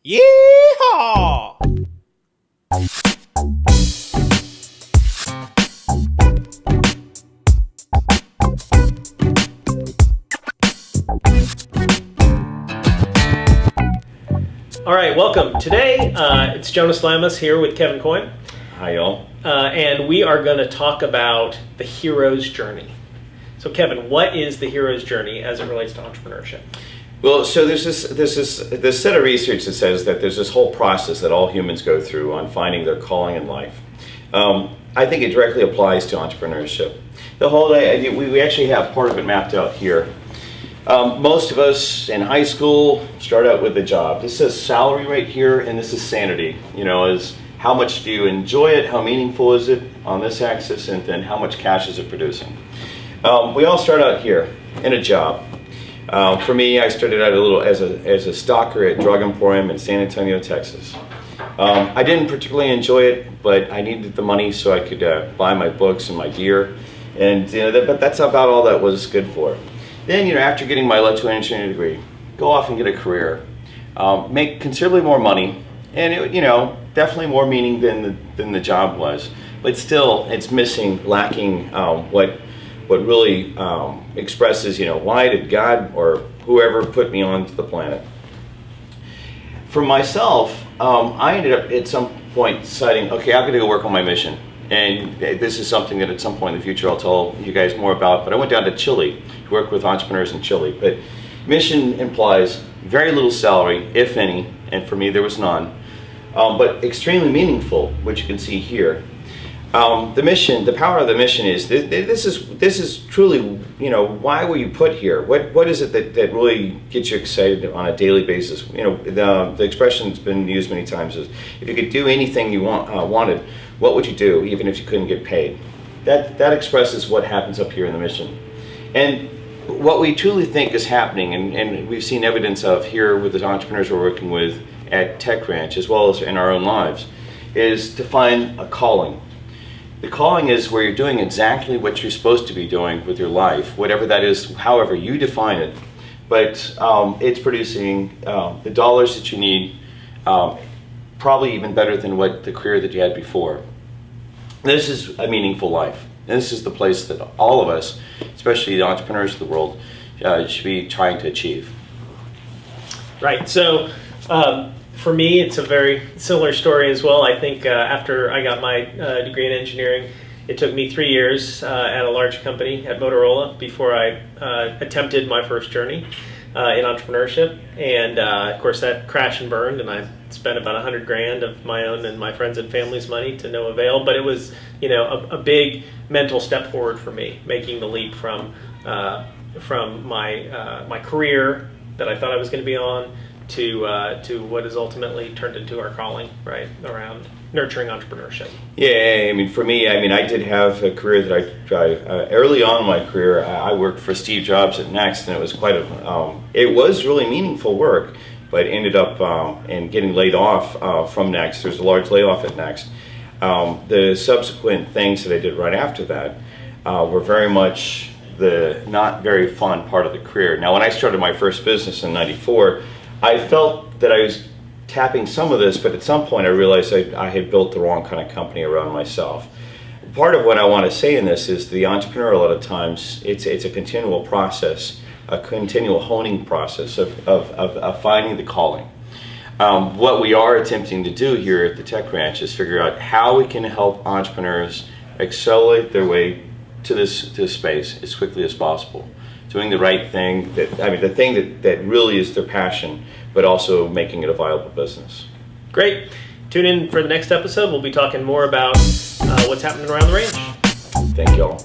Yeehaw! All right, welcome. Today, it's Jonas Lamis here with Kevin Koym. Hi, y'all. And we are going to talk about the hero's journey. So, Kevin, what is the hero's journey as it relates to entrepreneurship? Well, so there's this set of research that says that there's this whole process that all humans go through on finding their calling in life. I think it directly applies to entrepreneurship. The whole we actually have part of it mapped out here. Most of us in high school start out with a job. This says salary right here, and this is sanity. You know, is how much do you enjoy it? How meaningful is it on this axis? And then how much cash is it producing? We all start out here in a job. For me, I started out as a stalker at Drug Emporium in San Antonio, Texas. I didn't particularly enjoy it, but I needed the money so I could buy my books and my gear, and but that's about all that was good for. Then, after getting my electrical engineering degree, go off and get a career, make considerably more money, and definitely more meaning than the job was. But still, it's lacking what really expresses, why did God or whoever put me onto the planet? For myself, I ended up at some point deciding, okay, I'm going to go work on my mission. And this is something that at some point in the future I'll tell you guys more about. But I went down to Chile to work with entrepreneurs in Chile. But mission implies very little salary, if any, and for me there was none, but extremely meaningful, which you can see here. The mission, the power of the mission is this is truly, why were you put here? What is it that really gets you excited on a daily basis? The expression's been used many times is, if you could do anything you wanted, what would you do, even if you couldn't get paid? That expresses what happens up here in the mission. And what we truly think is happening, and we've seen evidence of here with the entrepreneurs we're working with at Tech Ranch, as well as in our own lives, is to find a calling. The calling is where you're doing exactly what you're supposed to be doing with your life, whatever that is, however you define it. But it's producing the dollars that you need, probably even better than the career that you had before. This is a meaningful life. And this is the place that all of us, especially the entrepreneurs of the world, should be trying to achieve. Right. So, for me, it's a very similar story as well. I think after I got my degree in engineering, it took me 3 years at a large company at Motorola before I attempted my first journey in entrepreneurship. And of course, that crashed and burned, and I spent about $100,000 of my own and my friends and family's money to no avail. But it was, a big mental step forward for me, making the leap from my career that I thought I was going to be on to what has ultimately turned into our calling, right, around nurturing entrepreneurship. Yeah, for me, I did have a career that early on in my career, I worked for Steve Jobs at Next, and it was it was really meaningful work, but ended up in getting laid off from Next. There's a large layoff at Next. The subsequent things that I did right after that were very much the not very fun part of the career. Now, when I started my first business in '94, I felt that I was tapping some of this, but at some point I realized I had built the wrong kind of company around myself. Part of what I want to say in this is the entrepreneur, a lot of times, it's a continual process, a continual honing process of finding the calling. What we are attempting to do here at the Tech Ranch is figure out how we can help entrepreneurs accelerate their way to this space as quickly as possible. Doing the right thing, the thing that really is their passion, but also making it a viable business. Great. Tune in for the next episode. We'll be talking more about what's happening around the ranch. Thank you all.